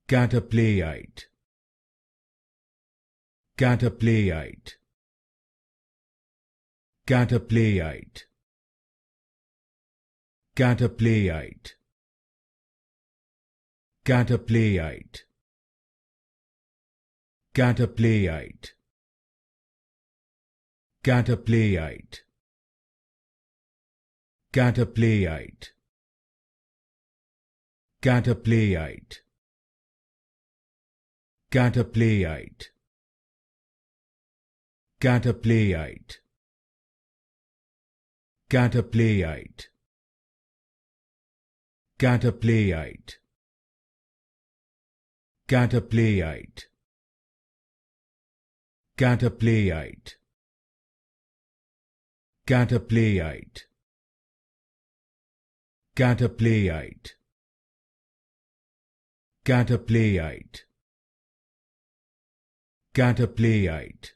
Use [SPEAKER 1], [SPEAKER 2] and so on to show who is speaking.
[SPEAKER 1] Catapleiite, Catapleiite, Catapleiite, Catapleiite, Catapleiite, Catapleiite, Catapleiite, Catapleiite, Catapleiite, Catapleiite, Catapleiite, Catapleiite, Catapleiite, Catapleiite, Catapleiite, Catapleiite, Catapleiite, Catapleiite, Catapleiite,